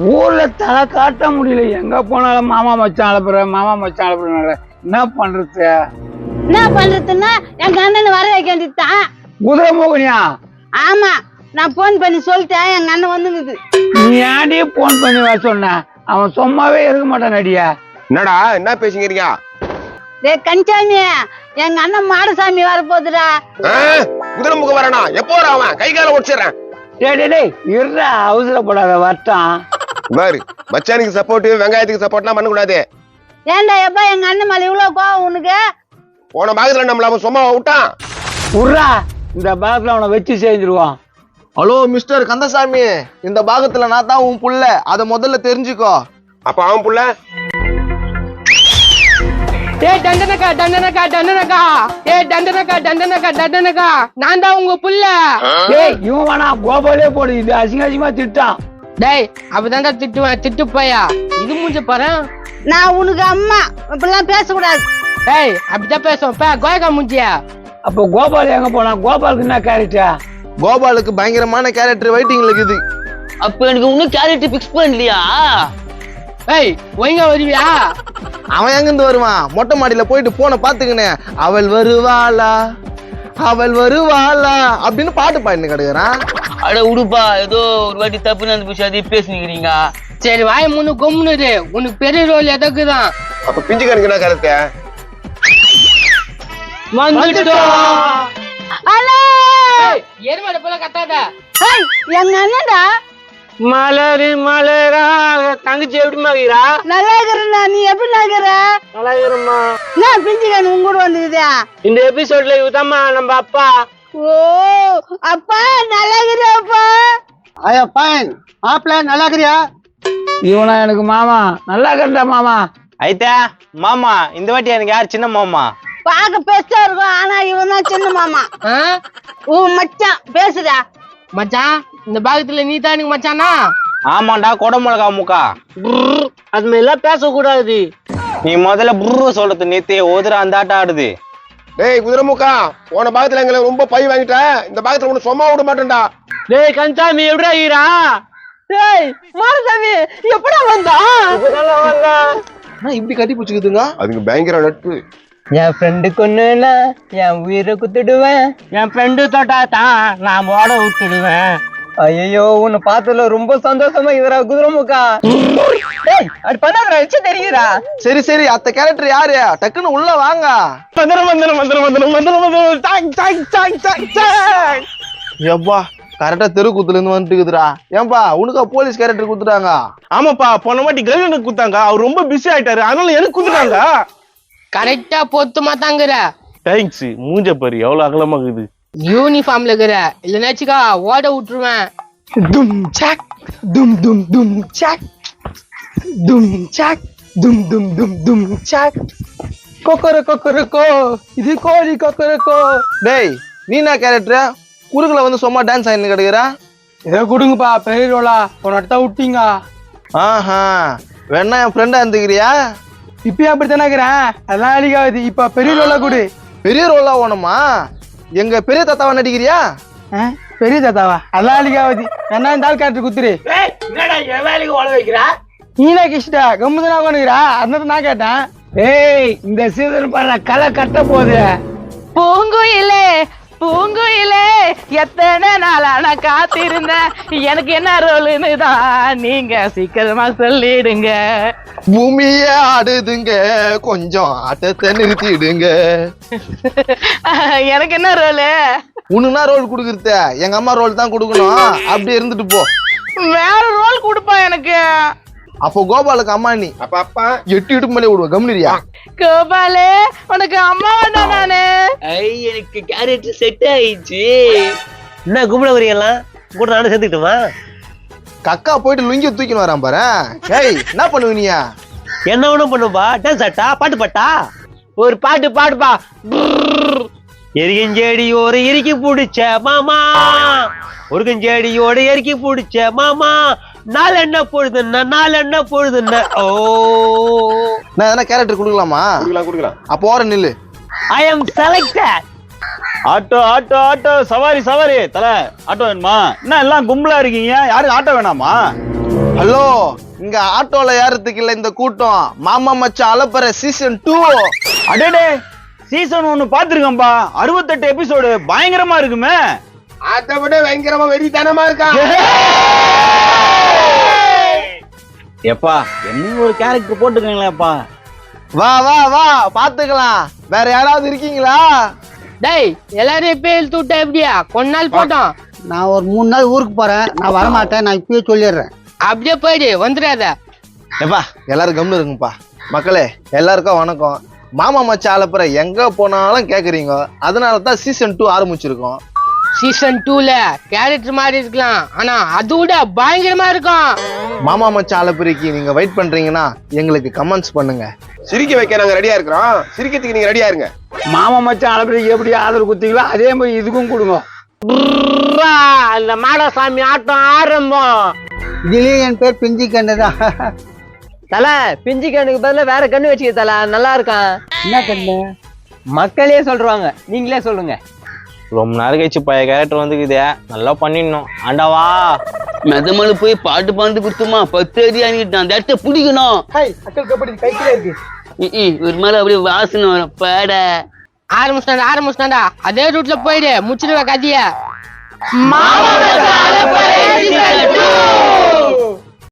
ஊர்ல தலை காட்ட முடியல. எங்க போனாலும் மாமா மச்சான் அனுப்புறேன். என்ன பண்றதுன்னா எங்க அண்ணன் வர வைக்க வேண்டியதுதான். குதிரை மோகனியா? ஆமா, நான் போன் பண்ணி சொல்லிட்டேன். எங்க அண்ணன் வந்துங்குது. நீ ஏன்டி போன் பண்ணி வர சொன்ன? அவன் சும்மாவே இருக்க மாட்டான். நடியா என்னடா என்ன பேசுங்கிறீங்க? கஞ்சாமி, எங்க அண்ணன் மாடசாமி வர போதுடா. குதிரை முக வரனா? எப்போ வர? அவன் கை கால உடைச்சிடுறேன். டேய் இருடா, அவசரப்படாத வரட்டான். பாரு, மச்சானுக்கு சப்போர்ட் வெங்காயத்துக்கு சப்போர்ட்லாம் பண்ண கூடாது. ஏன்டா எப்பா எங்க அண்ணன் மேல இவ்வளவு கோவம் உனக்கு? போன பாகத்துல நம்மள அவன் சும்மா விட்டான். உர்ரா, இந்த பாகத்துல அவனை வச்சு செஞ்சிருவான். ஹலோ மிஸ்டர் கந்தசாமி, இந்த பாகத்துல நான் தான் உன் புள்ள, அத முதல்ல தெரிஞ்சுக்கோ. அப்ப அவன் புள்ள நான் தான் உங்க புள்ள. இவன் வேணா கோபாலே போடு. இது அசிங்கமா திட்டான். டேய் அப்பதான்டா திட்டுவேன். திட்டு போயா இது மூஞ்ச பாரு. நான் உனக்கு அம்மா, இப்பெல்லாம் பேசக்கூடாது. டேய் அப்படிதான் பேசுவோம். கோயக்கா மூஞ்சியா? அப்ப கோபால் எங்க போனா? கோபாலுக்கு என்ன கேரக்டர்? கோபாலுக்கு பயங்கரமான கேரக்டர் வெயிட்டிங்ல இருக்குது. அப்ப எனக்கு இன்னும் கேரக்டர் பிக்ஸ் பண்ணலையா? ஏய் ஒழுங்கா வருவியா? அவன் எங்கிருந்து வருவான்? மொட்டை மாடியில போயிட்டு போன பாத்துக்கினே, அவள் வருவாளா அப்படின்னு பாட்டு பாடினு கிடக்குறான். அட உடுப்பா, ஏதோ ஒரு வாட்டி தப்பு நடந்து போச்சு, அதே பேசுனீங்க. சரி வாய முன்னு கொம்முனு. உனக்கு பெரிய ரோல் எதற்குதான்? அப்ப பிஞ்சுக்காரனுக்கு என்ன கருத்து? எருமாட போல கத்தாத. எங்க அண்ணன்டா மலராக தங்கச்சி எப்படி மாகிறா? நல்லா இருக்கிறா. நீ எப்படி நகர? நல்லா இருக்கிறம்மா. நான் பிஞ்சுக்கான உங்க கூட வந்ததுதா. இந்த எபிசோட்ல இவதாம்மா நம்ம அப்பா. ஓ அப்பா, நல்லா இருக்கிறப்பா. ஐயா பையன் மாப்பிள்ள நல்லா இருக்கிறியா? இவனா எனக்கு மாமா. நல்லா இருக்கிறா மாமா. అయితే மாமா இந்த வாட்டி எனக்கு யார் சின்ன மாமா? பாக்க பெருசா இருக்கும், ஆனா இவன் தான் சின்ன மாமா. உன் மச்சான் பேசுடா. மச்சான், இந்த பாகத்துல நீ தான் எனக்கு மச்சானா? ஆமாண்டா, கொடை மிளகா முக்கா. அது மாதிரிலாம் பேசக்கூடாது. நீ முதல்ல புர்ரு சொல்றது நேத்தே ஓதுற அந்த ஆட்டம் ஆடுது. டேய் குதிரைமுக்கா, போன பாகத்துல எங்களை ரொம்ப பை வாங்கிட்ட. இந்த பாகத்துல ஒண்ணு சும்மா விட மாட்டேன்டா. டேய் கஞ்சாமி எப்படா ஈரா? டேய் மாரசாமி எப்படா வந்தா? இப்படி கட்டி பிடிச்சுக்குதுங்க. அதுக்கு பயங்கர நட்பு. என் ஃப்ரெண்டு கொன்னுனா என் உயிரை குத்துடுவேன். என் ஃப்ரெண்டு தொட்டா தான் நான் ஓட விட்டுடுவேன். ஐயோ, உன்னை பார்த்ததுல ரொம்ப சந்தோஷமா இதுரா குதிரைமுக்கா. டேய் அது பண்ணாதடா, எச்ச தெரியுறா. சரி அத்த கேரக்டர் யாரு? டக்குன்னு உள்ள வாங்க. எப்பா கரெக்டா தெரு கூத்துல இருந்து வந்துட்டுக்குதுரா. ஏன்பா உனக்கா போலீஸ் கேரக்டர் குடுத்துட்டாங்க? ஆமாப்பா, போன வாட்டி கல்யாணம் குத்தாங்க. அவர் ரொம்ப பிஸி ஆயிட்டாரு, அதனால எனக்கு குடுத்துட்டாங்க. கரெக்டா பொத்துமா தாங்குற. தேங்க்ஸ். மூஞ்ச பாரு எவ்வளவு அகலமா இருக்குது. யூனிஃபார்ம்ல இருக்கிற இல்லைன்னாச்சுக்கா ஓட விட்டுருவேன். டும் சாக் டும் டும் டும் சாக் டும் சாக் டும் டும் டும் டும் சாக். கொக்கரக்கோ இது கோழி கொக்கரக்கோ. டேய் நீ என்ன கேரக்டர்? குறுக்குல வந்து சும்மா டான்ஸ் ஆயின்னு கிடக்குறா. இதை கொடுங்கப்பா, பெரிய ரோலா. போன இடத்த விட்டீங்க. ஆஹா, வேணா என் ஃப்ரெண்டா இருந்துக்கிறியா? இப்பயும் அப்படித்தானே இருக்கிறேன். அதெல்லாம் அழிக்காது. இப்ப பெரிய ரோலா கொடு. பெரிய ரோலா ஓணுமா? எங்க பெரிய தாத்தாவா நடிக்கிறியா? பெரிய தாத்தாவா? அதெல்லாம் அழிக்காது. என்ன இந்த ஆள் கேரக்டர் குத்துரு. என்னடா என் வேலைக்கு ஓட வைக்கிறா? நீனா கிஷ்டா கம்முதனா உட்காந்துக்கிறா. அதனால நான் கேட்டேன். ஏய், இந்த சீசன் பாரு களை கட்ட போகுது. பூங்குயிலே பூங்குயிலே எத்தனை நாளா நான் காத்திருந்தேன். எனக்கு என்ன ரோலுன்னு தான் நீங்க சீக்கிரமா சொல்லிடுங்க. பூமியே ஆடுதுங்க, கொஞ்சம் ஆட்டத்தை நிறுத்திடுங்க. எனக்கு என்ன ரோலு? உனக்குனா ரோல் குடுக்குறது எங்க அம்மா ரோல் தான் கொடுக்கணும். அப்படி இருந்துட்டு போ. வேற ரோல் கொடுப்பா எனக்கு. அப்போ கோபாலுக்கு அம்மா நீ. அப்ப அப்பா 8 இடுப்பு மேலே விடுவ. கம்னிரியா? கோபாலே உனக்கு அம்மா வந்தா நானு. எனக்கு கேரக்டர் செட் ஆயிடுச்சு. என்ன கும்பிட வரீங்கலாம் கூட நானும் சேர்த்துக்கிட்டுமா? கக்கா போயிட்டு லுங்கி தூக்கின்னு வரான் பாரு. ஏய் என்ன பண்ணுவ நீ? என்ன ஒண்ணும் பண்ணுப்பா? டான்ஸ் ஆட்டா, பாட்டு பாட்டா? ஒரு பாட்டு பாடுப்பா. எரிகஞ்செடியோட எரிக்கி பிடிச்ச மாமா, ஒரு கஞ்செடியோட எரிக்கி பிடிச்ச மாமா, நாள் என்ன பொழுதுன்னா. ஓ நான் எதனா கேரக்டர் கொடுக்கலாமா? குடுக்கலாம். அப்போ ஓர நில்லு. I am selected. Auto auto auto, சவாரி சவாரி. தல ஆட்டோ வேணுமா? என்ன எல்லாம் கும்பலா இருக்கீங்க? யாருக்கு ஆட்டோ வேணாமா? ஹலோ, இங்க ஆட்டோல ஏறதுக்கு இல்ல இந்த கூட்டம். மாமா மச்சான் அலப்பற சீசன் 2. அடடே, சீசன் 1 பாத்துருக்கேன்பா. 68 எபிசோடு பயங்கரமா இருக்குமே. அதை விட பயங்கரமா வெறித்தனமா இருக்கான். எப்பா என்ன ஒரு கேரக்டர் போட்டுக்கீங்களேப்பா. வா வா வா பாத்துக்கலாம். வேற யாராவது இருக்கீங்களா? டேய் எல்லாரும் இப்பயே இழுத்து விட்டா எப்படியா? கொஞ்ச நாள் போட்டோம். நான் ஒரு 3 நாள் ஊருக்கு போறேன். நான் வரமாட்டேன். நான் இப்பயே சொல்லிடுறேன். அப்படியே போயிடு, வந்துடாத. எப்பா எல்லாரும் கம்னு இருக்குப்பா. மக்களே எல்லாருக்கும் வணக்கம். மாமா மச்சான் அலப்பற எங்க போனாலும் கேக்குறீங்க. அதனால தான் சீசன் 2 ஆரம்பிச்சிருக்கோம். சீசன் 2ல கேரக்டர் மாதிரி இருக்கலாம், ஆனா அது விட பயங்கரமா இருக்கும். மாமா மச்சான் அலப்பறைக்கு நீங்க வெயிட் பண்றீங்கன்னா எங்களுக்கு கமெண்ட்ஸ் பண்ணுங்க. சிரிக்க வைக்க நாங்க ரெடியா இருக்கிறோம். சிரிக்கிறதுக்கு நீங்க ரெடியா இருங்க. மாமா மச்சான் அளப்பறைக்கு எப்படி ஆதரவு குத்தீங்களோ அதே மாதிரி இதுக்கும் கொடுங்க. அந்த மாடசாமி ஆட்டம் ஆரம்பம். இதுலயே என் பேர் பிஞ்சி கண்ணுதான். தல பிஞ்சு கண்ணுக்கு பதிலா வேற கண்ணு வச்சுக்க தல, நல்லா இருக்கான். என்ன கண்ணு? மக்களே சொல்றாங்க, நீங்களே சொல்லுங்க. ரொம்ப நேரம் கழிச்சு பழைய கேரக்டர் வந்துக்குதே, நல்லா பண்ணிடணும். ஆண்டாவா மெதமலை போய் பாட்டு பாண்டு கொடுத்துமா 10 அடி அணிக்கிட்டான். அந்த இடத்த பிடிக்கணும். அக்கல் கபடி கைக்கிலே இருக்கு. ஒரு மேல அப்படியே வாசனை வரும். பாட ஆரம்பிச்சிட்டாண்டா. அதே ரூட்ல போயிடு, முடிச்சிடுவ கதைய.